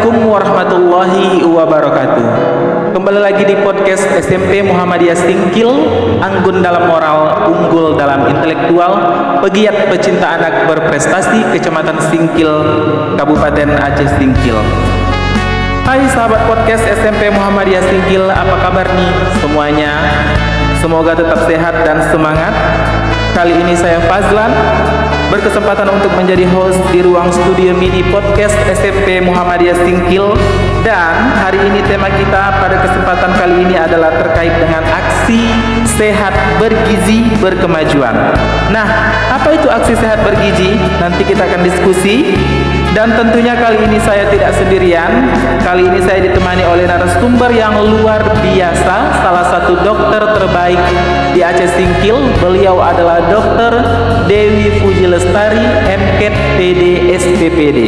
Assalamualaikum warahmatullahi wabarakatuh. Kembali lagi di podcast SMP Muhammadiyah Singkil, anggun dalam moral, unggul dalam intelektual, pegiat pecinta anak berprestasi, Kecamatan Singkil, Kabupaten Aceh Singkil. Hai sahabat podcast SMP Muhammadiyah Singkil, apa kabar nih semuanya? Semoga tetap sehat dan semangat. Kali ini saya Fazlan berkesempatan untuk menjadi host di ruang studio mini podcast SMP Muhammadiyah Singkil, dan hari ini tema kita pada kesempatan kali ini adalah terkait dengan aksi sehat bergizi berkemajuan. Nah, apa itu aksi sehat bergizi? Nanti kita akan diskusi. Dan tentunya kali ini saya tidak sendirian. Kali ini saya ditemani oleh narasumber yang luar biasa, salah satu dokter terbaik di Aceh Singkil. Beliau adalah Dr. Dewi Puji Lestari, MKED PD SPPD.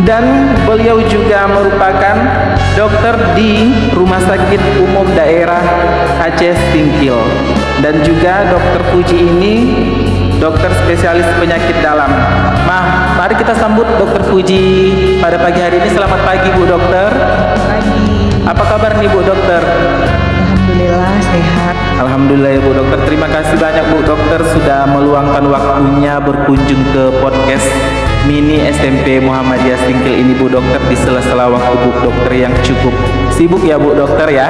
Dan beliau juga merupakan dokter di Rumah Sakit Umum Daerah Aceh Singkil. Dan juga Dr. Puji ini dokter spesialis penyakit dalam. Nah, mari kita sambut Dr. Puji pada pagi hari ini. Selamat pagi Bu Dokter. Pagi. Apa kabar nih Bu Dokter? Alhamdulillah sehat. Alhamdulillah ya Bu Dokter. Terima kasih banyak Bu Dokter sudah meluangkan waktunya berkunjung ke podcast mini SMP Muhammadiyah Singkil ini Bu Dokter, di sela-sela waktu Bu Dokter yang cukup sibuk ya Bu Dokter ya.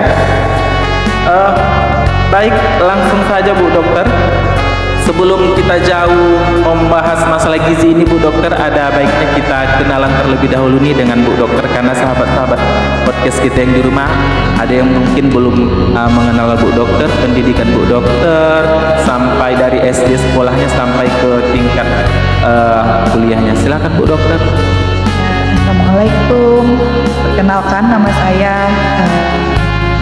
Baik, langsung saja Bu Dokter. Sebelum kita jauh membahas masalah gizi ini Bu Dokter, ada baiknya kita kenalan terlebih dahulu nih dengan Bu Dokter, karena sahabat-sahabat podcast kita yang di rumah ada yang mungkin belum mengenal Bu Dokter, pendidikan Bu Dokter sampai dari SD sekolahnya sampai ke tingkat kuliahnya. Silakan Bu Dokter. Assalamualaikum. Perkenalkan, nama saya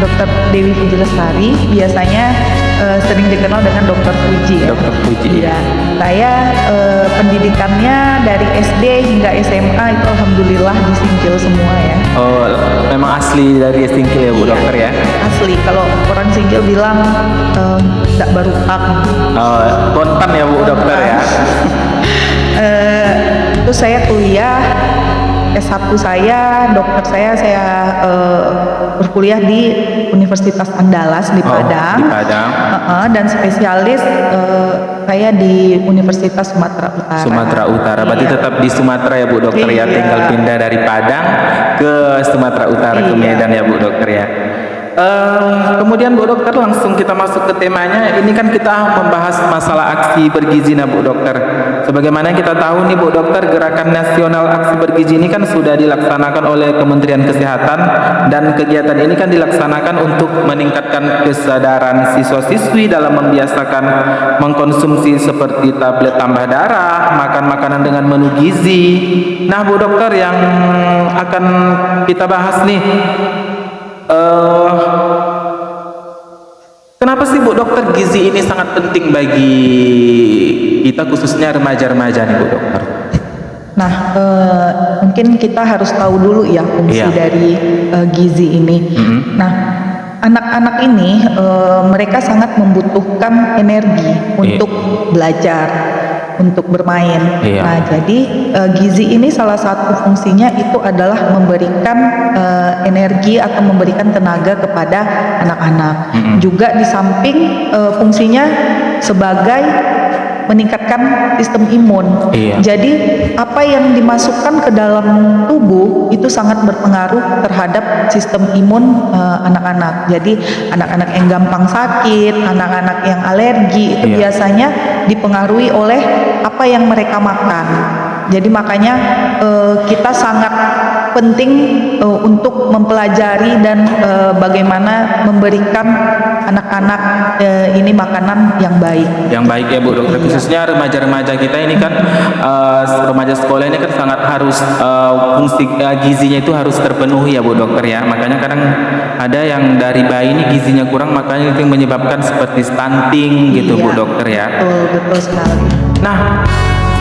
Dr. Dewi Puji Lestari. Biasanya sering dikenal dengan Dr. Puji ya. Dr. Puji. Ya. Saya pendidikannya dari SD hingga SMA itu alhamdulillah di Singkil semua ya. Oh, memang asli dari Singkil ya Bu Dokter ya? Asli. Kalau orang Singkil bilang tidak barupak. Oh, kontan ya Bu Dokter ya? Terus saya kuliah S1 saya, dokter saya berkuliah di Universitas Andalas di Padang. Di Padang. Dan spesialis saya di Universitas Sumatera Utara. Sumatera Utara. Berarti Iya. tetap di Sumatera ya Bu Dokter ya? Iya. Tinggal pindah dari Padang ke Sumatera Utara, ke Iya. Medan ya Bu Dokter ya? Kemudian Bu Dokter, langsung kita masuk ke temanya. Ini kan kita membahas masalah aksi bergizi nah Bu Dokter. Sebagaimana kita tahu nih Bu Dokter, gerakan nasional aksi bergizi ini kan sudah dilaksanakan oleh Kementerian Kesehatan, dan kegiatan ini kan dilaksanakan untuk meningkatkan kesadaran siswa-siswi dalam membiasakan mengkonsumsi seperti tablet tambah darah, makan makanan dengan menu gizi. Nah Bu Dokter, yang akan kita bahas nih, kenapa sih Bu Dokter gizi ini sangat penting bagi kita, khususnya remaja-remaja nih Bu Dokter? Nah, mungkin kita harus tahu dulu ya fungsi Iya. dari gizi ini. Nah, anak-anak ini mereka sangat membutuhkan energi untuk belajar, untuk bermain. Iya. Nah, jadi gizi ini salah satu fungsinya itu adalah memberikan energi atau memberikan tenaga kepada anak-anak. Juga di samping fungsinya sebagai meningkatkan sistem imun. Iya. Jadi apa yang dimasukkan ke dalam tubuh itu sangat berpengaruh terhadap sistem imun anak-anak. Jadi anak-anak yang gampang sakit, anak-anak yang alergi itu Iya. biasanya dipengaruhi oleh apa yang mereka makan. Jadi makanya kita sangat penting untuk mempelajari dan bagaimana memberikan anak-anak ini makanan yang baik. Yang baik ya Bu Dokter, khususnya remaja-remaja kita ini kan, remaja sekolah ini kan sangat harus fungsi gizinya itu harus terpenuhi ya Bu Dokter ya. Makanya kadang ada yang dari bayi ini gizinya kurang, makanya itu yang menyebabkan seperti stunting gitu Bu Dokter ya. Betul sekali. Nah,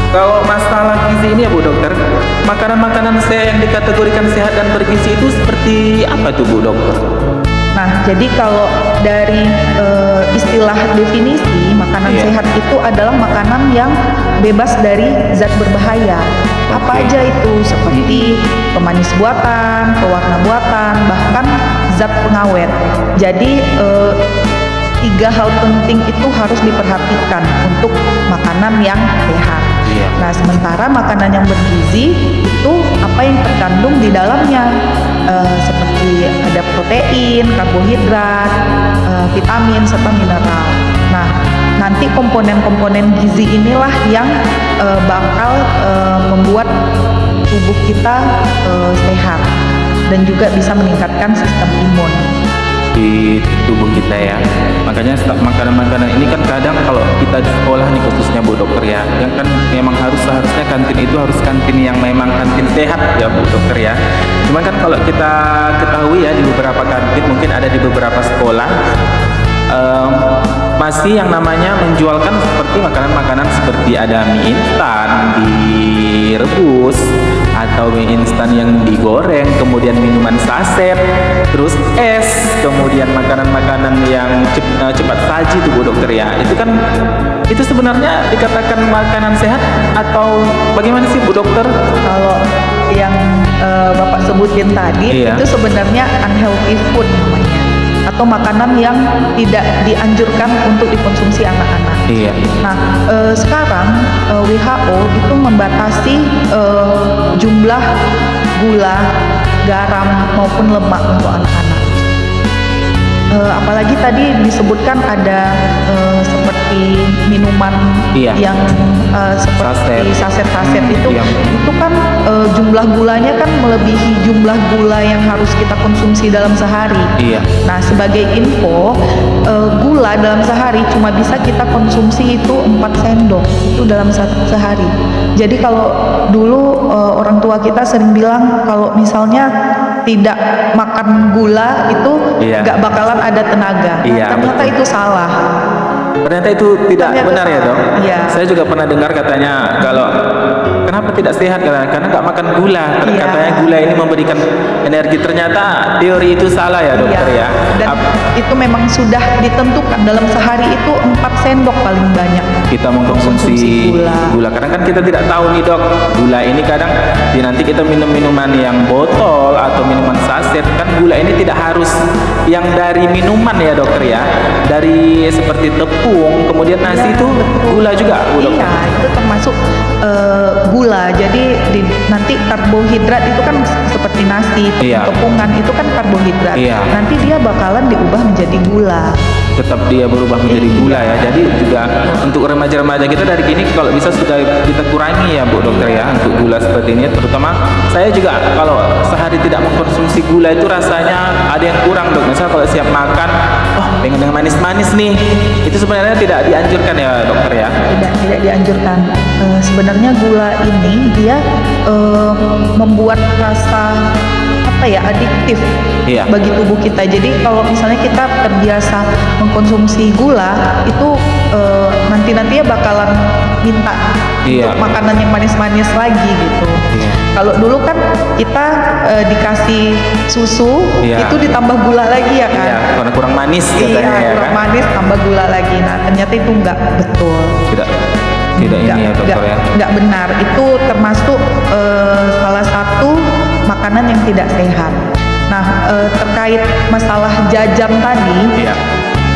kalau masalah gizi ini ya Bu Dokter, makanan-makanan yang dikategorikan sehat dan bergizi itu seperti apa tuh Bu Dokter? Nah, jadi kalau dari istilah definisi, makanan Iya. sehat itu adalah makanan yang bebas dari zat berbahaya. Apa Oke. aja itu? Seperti pemanis buatan, pewarna buatan, bahkan zat pengawet. Jadi 3 hal penting itu harus diperhatikan untuk makanan yang sehat. Iya. Nah, sementara makanan yang bergizi itu apa yang terkandung di dalamnya, seperti ada protein, karbohidrat, vitamin serta mineral. Nah, nanti komponen-komponen gizi inilah yang bakal membuat tubuh kita sehat dan juga bisa meningkatkan sistem imun di tubuh kita ya. Makanya makanan-makanan ini kan kadang kalau kita di sekolah nih khususnya Bu Dokter ya, yang kan memang seharusnya kantin itu harus kantin yang memang kantin sehat ya Bu Dokter ya. Cuman kan kalau kita ketahui ya di beberapa kantin, mungkin ada di beberapa sekolah masih yang namanya menjualkan seperti makanan-makanan seperti ada mie instan direbus atau mie instan yang digoreng, kemudian minuman saset, terus es, kemudian makanan-makanan yang cepat saji tuh Bu Dokter ya. Itu sebenarnya dikatakan makanan sehat atau bagaimana sih Bu Dokter? Kalau yang Bapak sebutin tadi Iya. itu sebenarnya unhealthy food namanya, atau makanan yang tidak dianjurkan untuk dikonsumsi anak-anak. Iya. Nah, sekarang WHO itu membatasi jumlah gula, garam maupun lemak untuk anak-anak. Apalagi tadi disebutkan ada seperti minuman Iya. yang seperti saset-saset itu kan jumlah gulanya kan melebihi jumlah gula yang harus kita konsumsi dalam sehari. Iya. Nah, sebagai info, gula dalam sehari cuma bisa kita konsumsi itu 4 sendok itu dalam sehari. Jadi kalau dulu orang tua kita sering bilang kalau misalnya tidak makan gula itu Iya. nggak bakalan ada tenaga. Iya, Ternyata betul. itu salah. Ternyata itu tidak Ternyata benar ya salah. Dok? Iya. Saya juga pernah dengar katanya kalau kenapa tidak sehat karena nggak makan gula. Iya. Katanya gula ini memberikan energi. Ternyata teori itu salah ya Dokter ya. Dan itu memang sudah ditentukan dalam sehari itu 4 sendok paling banyak. Kita mengkonsumsi gula. Kadang kan kita tidak tahu nih Dok, gula ini kadang nanti kita minum minuman yang botol atau minuman saset, kan gula ini tidak harus yang dari minuman ya Dokter ya, dari seperti tepung kemudian nasi itu gula juga Bu Dokter. Iya, itu termasuk gula. Jadi nanti karbohidrat itu kan seperti nasi, Iya. tepungan itu kan karbohidrat. Iya. Nanti dia bakalan diubah menjadi gula. Tetap dia berubah menjadi gula ya. Jadi juga untuk remaja-remaja kita dari kini kalau bisa sudah kita kurangi ya Bu Dokter ya untuk gula seperti ini. Terutama saya juga kalau sehari tidak mengkonsumsi gula itu rasanya ada yang kurang Dok. Misalnya kalau siap makan, pengen yang manis-manis nih. Itu sebenarnya tidak dianjurkan ya Dokter ya. Tidak dianjurkan. Sebenarnya gula ini dia membuat rasa adiktif Iya. bagi tubuh kita. Jadi kalau misalnya kita terbiasa mengkonsumsi gula itu nanti-nantinya bakalan minta Iya. untuk makanan yang manis-manis lagi gitu. Iya. Kalau dulu kan kita dikasih susu Iya. itu ditambah gula lagi ya kan. Iya, karena kurang manis katanya Iya, ya kurang kan. manis tambah gula lagi. Nah, ternyata itu nggak betul. Tidak ini ya Dokter ya. Nggak benar. Itu termasuk salah satu makanan yang tidak sehat. Nah, terkait masalah jajan tadi, Iya.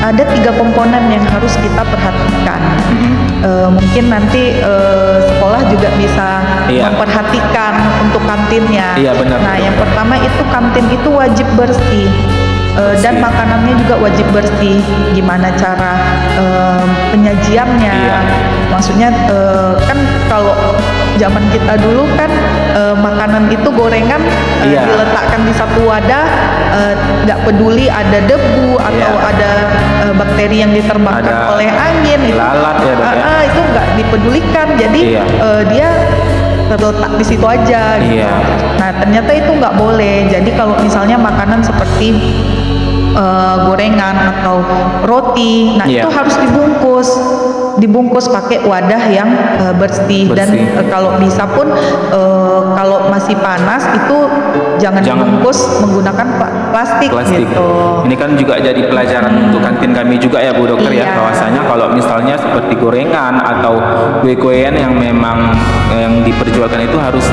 ada 3 komponen yang harus kita perhatikan. Mungkin nanti sekolah juga bisa Iya. memperhatikan untuk kantinnya. Iya, benar, Nah, betul. yang pertama itu kantin itu wajib bersih. Dan Bersih. makanannya juga wajib bersih. Gimana cara penyajiannya? Iya. Maksudnya kan kalau zaman kita dulu kan makanan itu gorengan Iya. diletakkan di satu wadah, nggak peduli ada debu atau Iya. ada bakteri yang diterbangkan Ada oleh angin itu lalat ya, Dok, ya? itu nggak dipedulikan. Jadi Iya. dia terletak di situ aja gitu. Iya. Nah, ternyata itu nggak boleh. Jadi kalau misalnya makanan seperti gorengan atau roti, nah Iya. itu harus dibungkus pakai wadah yang bersih. Dan kalau bisa pun kalau masih panas itu jangan dibungkus menggunakan plastik gitu. Ini kan juga jadi pelajaran untuk kantin kami juga ya Bu Dokter ya, Iya. bahwasanya kalau misalnya seperti gorengan atau kue-kuean yang memang yang diperjualkan itu harus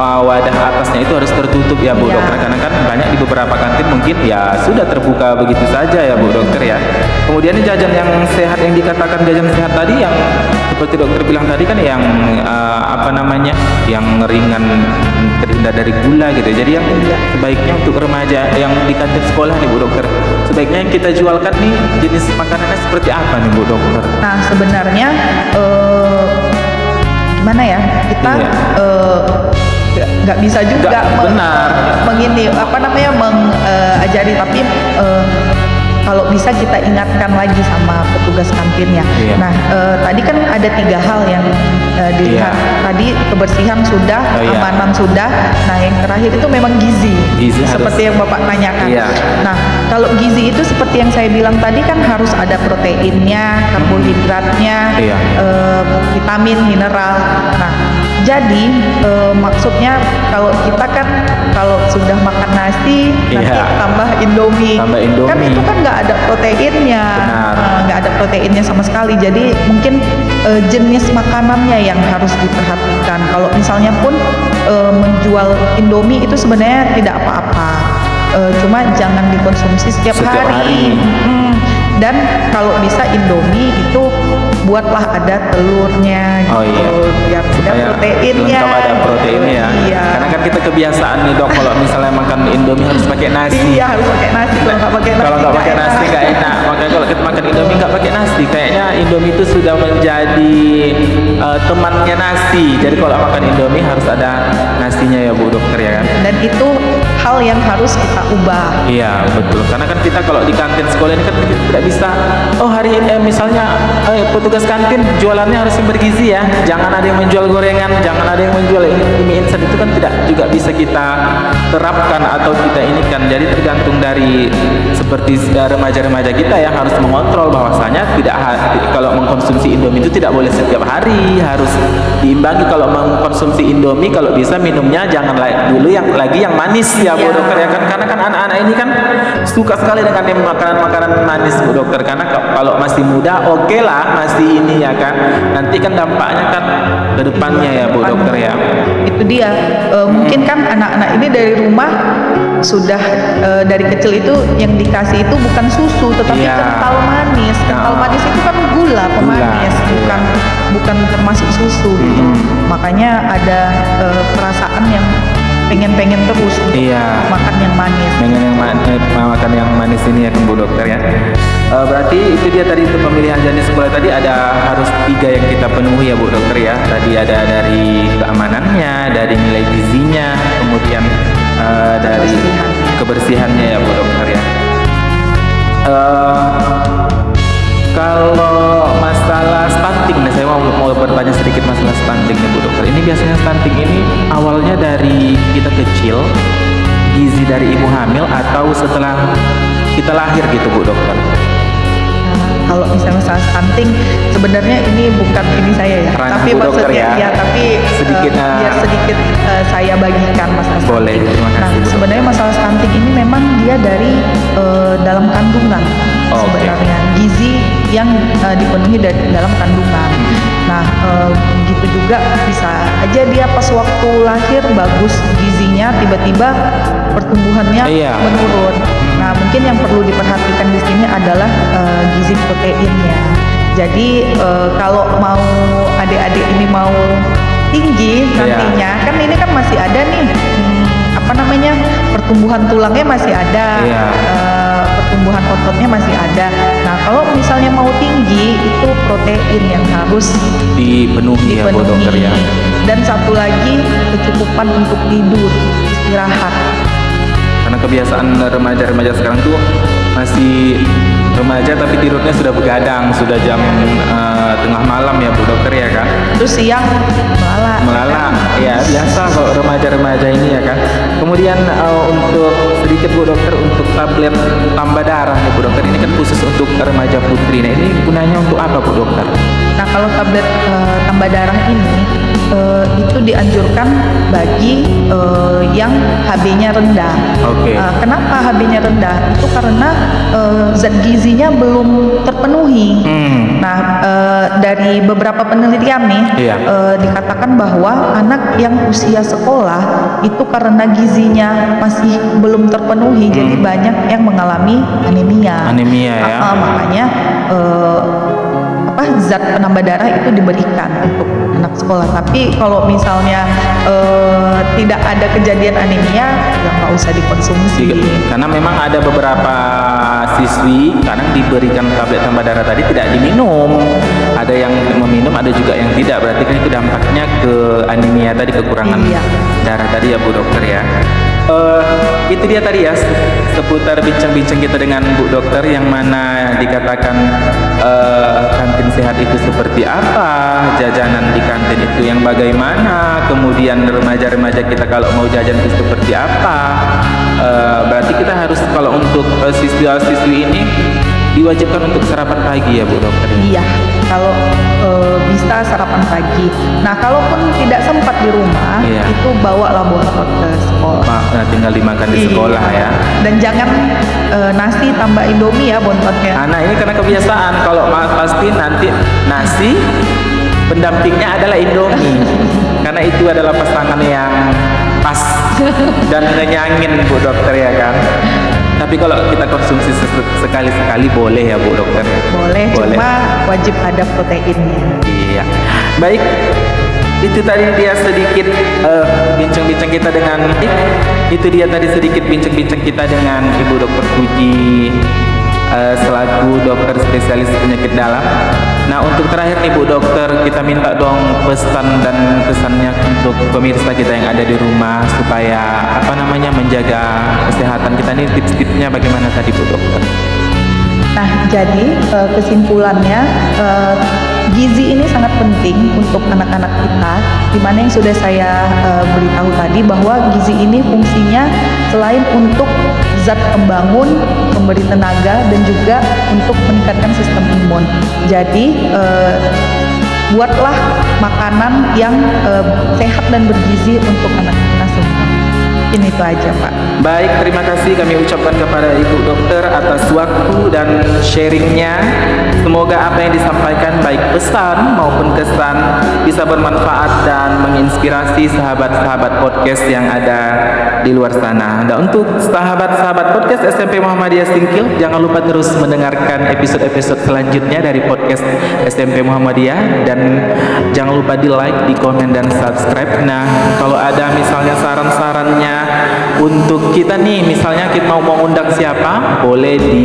wadah atasnya itu harus tertutup ya Bu Iya. Dokter, karena kan banyak di beberapa kantin mungkin ya sudah terbuka begitu saja ya Bu Dokter ya. Kemudian ini jajan yang sehat, yang dikatakan jajan sehat tadi yang seperti dokter bilang tadi kan yang yang ringan, terhindar dari gula gitu. Jadi yang sebaiknya untuk remaja yang di kantin sekolah nih Bu Dokter, sebaiknya yang kita jualkan nih jenis makanannya seperti apa nih Bu Dokter? Nah sebenarnya gimana ya, kita nggak bisa juga mengajari, tapi kalau bisa kita ingatkan lagi sama petugas kantinnya. Iya. Nah tadi kan ada 3 hal yang dilihat. Tadi kebersihan sudah, keamanan sudah. Nah yang terakhir itu memang gizi seperti yang Bapak tanyakan. Iya. Nah kalau gizi itu seperti yang saya bilang tadi kan harus ada proteinnya, karbohidratnya, vitamin, mineral. Nah jadi maksudnya kalau kita kan kalau sudah makan nasi nanti tambah Indomie, kan itu kan nggak ada proteinnya, nggak ada proteinnya sama sekali. Jadi mungkin jenis makanannya yang harus diperhatikan. Kalau misalnya pun menjual Indomie itu sebenarnya tidak apa-apa, cuma jangan dikonsumsi setiap hari. Dan kalau bisa Indomie itu buatlah ada telurnya gitu, biar ada proteinnya. Lengkap ada proteinnya ya. Iya. Karena kan kita kebiasaan nih Dok, kalau misalnya makan Indomie harus pakai nasi. Iya harus pakai nasi. Kalau nggak pakai nasi, kalau nggak pakai nasi nggak enak. Makanya kalau kita makan Indomie nggak pakai nasi, kayaknya Indomie itu sudah menjadi temannya nasi. Jadi kalau makan Indomie harus ada nasinya ya Bu Dokter ya kan. Dan itu hal yang harus kita ubah. Iya betul, karena kan kita kalau di kantin sekolah ini kan tidak bisa, hari ini misalnya petugas kantin jualannya harus yang bergizi ya, jangan ada yang menjual gorengan, jangan ada yang menjual mie instan, itu kan tidak juga bisa kita terapkan atau kita ini kan. Jadi tergantung dari seperti remaja-remaja kita yang harus mengontrol bahwasanya kalau mengkonsumsi Indomie itu tidak boleh setiap hari, harus diimbangi. Kalau mengkonsumsi Indomie kalau bisa minumnya jangan dulu yang manis ya Bu Dokter ya kan, karena kan anak-anak ini kan suka sekali dengan makanan-makanan manis Bu Dokter, karena kalau masih muda oke lah masih ini ya kan, nanti kan dampaknya kan ke depannya ya Bu Dokter ya. Itu dia, mungkin kan anak-anak ini dari rumah sudah dari kecil itu yang dikasih itu bukan susu tetapi kental manis. Kental manis itu kan gula pemanis, bukan termasuk susu gitu. Makanya ada perasaan yang pengen terus makan yang manis. Makan yang manis ini ya Bu Dokter ya. Berarti itu dia tadi untuk pemilihan jenis sekolah tadi harus 3 yang kita penuhi ya Bu Dokter ya. Tadi ada dari keamanannya, dari nilai gizinya, kemudian dari kebersihannya ya Bu Dokter ya. Kalau masalah stunting nih, saya mau bertanya sedikit masalah stunting nih Bu Dokter. Ini biasanya stunting ini awalnya dari kita kecil, gizi dari ibu hamil, atau setelah kita lahir gitu Bu Dokter? Kalau misalnya masalah stunting, sebenarnya ini bukan ini saya ya, tapi maksudnya tapi sedikit biar sedikit saya bagikan masalah stunting. Boleh, terima kasih. Nah, sebenarnya masalah stunting ini memang dia dari dalam kandungan. Sebenarnya gizi yang dipenuhi dari dalam kandungan. Nah, gitu juga bisa aja dia pas waktu lahir bagus gizinya, tiba-tiba pertumbuhannya menurun. Nah, mungkin yang perlu diperhatikan di sini adalah gizi proteinnya. Jadi kalau mau adik-adik ini mau tinggi nantinya, kan ini kan masih ada nih pertumbuhan tulangnya masih ada, pertumbuhan ototnya masih ada. Nah, kalau misalnya mau tinggi itu protein yang harus dipenuhi. Ya Bu Dokter ya. Dan satu lagi kecukupan untuk tidur, istirahat. Karena kebiasaan remaja-remaja sekarang tuh masih remaja tapi tidurnya sudah begadang, sudah jam tengah malam ya Bu Dokter ya kan. Terus siang melala ya biasa kalau remaja-remaja ini ya kan. Kemudian untuk sedikit Bu Dokter, untuk tablet tambah darah nih Bu Dokter, ini kan khusus untuk remaja putri. Nah ini gunanya untuk apa Bu Dokter? Nah, kalau tablet tambah darah ini itu dianjurkan bagi yang HB-nya rendah. Oke. Kenapa HB-nya rendah? Itu karena zat gizinya belum terpenuhi. Nah, dari beberapa penelitian nih, Iya. dikatakan bahwa anak yang usia sekolah itu karena gizinya masih belum terpenuhi, jadi banyak yang mengalami anemia. Anemia ya. Makanya zat penambah darah itu diberikan untuk anak sekolah. Tapi kalau misalnya tidak ada kejadian anemia, ya nggak usah dikonsumsi. Karena memang ada beberapa siswi kadang diberikan tablet tambah darah tadi tidak diminum. Ada yang meminum, ada juga yang tidak. Berarti kan itu dampaknya ke anemia tadi, kekurangan darah tadi ya Bu Dokter ya. Itu dia tadi ya seputar bincang-bincang kita dengan Bu Dokter, yang mana dikatakan kantin sehat itu seperti apa, jajanan di kantin itu yang bagaimana, kemudian remaja-remaja kita kalau mau jajan itu seperti apa. Berarti kita harus, kalau untuk siswa-siswi ini diwajibkan untuk sarapan pagi ya Bu Dokter. Iya, kalau bisa sarapan pagi. Nah, kalaupun tidak sempat di rumah, itu bawalah bontot ke sekolah. Nah, tinggal dimakan di sekolah ya. Dan jangan nasi tambah Indomie ya bontotnya. Nah, ini karena kebiasaan, kalau pasti nanti nasi pendampingnya adalah Indomie. Karena itu adalah pasangan yang pas dan ngenyangin Bu Dokter ya kan. Tapi kalau kita konsumsi sekali-sekali boleh ya Bu Dokter? Boleh, cuma wajib ada proteinnya. Iya. Baik, itu tadi dia sedikit bincang-bincang kita dengan bincang-bincang kita dengan Ibu Dokter Puji selaku dokter spesialis penyakit dalam. Nah, untuk terakhir nih Bu Dokter, kita minta dong pesan dan kesannya untuk pemirsa kita yang ada di rumah supaya menjaga kesehatan kita. Nih tips-tipsnya bagaimana tadi Bu Dokter? Nah, jadi kesimpulannya gizi ini sangat penting untuk anak-anak kita, dimana yang sudah saya beritahu tadi bahwa gizi ini fungsinya selain untuk zat pembangun, pemberi tenaga, dan juga untuk meningkatkan sistem imun. Jadi buatlah makanan yang sehat dan bergizi untuk anak kita semua. Ini itu aja Pak. Baik, terima kasih kami ucapkan kepada Ibu Dokter atas waktu dan sharingnya. Semoga apa yang disampaikan baik pesan maupun kesan bisa bermanfaat dan menginspirasi sahabat-sahabat podcast yang ada di luar sana. Dan untuk sahabat-sahabat podcast SMP Muhammadiyah Singkil, jangan lupa terus mendengarkan episode-episode selanjutnya dari podcast SMP Muhammadiyah, dan jangan lupa di like, di komen, dan subscribe. Nah, kalau ada misalnya saran-sarannya untuk kita nih, misalnya kita mau mengundang siapa, boleh di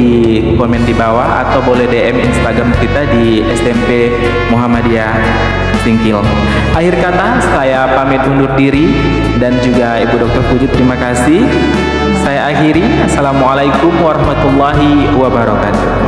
komen di bawah atau boleh DM Instagram kita di SMP Muhammadiyah Singkil. Akhir kata, saya pamit undur diri, dan juga Ibu Dokter Puji terima kasih. Saya akhiri. Assalamualaikum warahmatullahi wabarakatuh.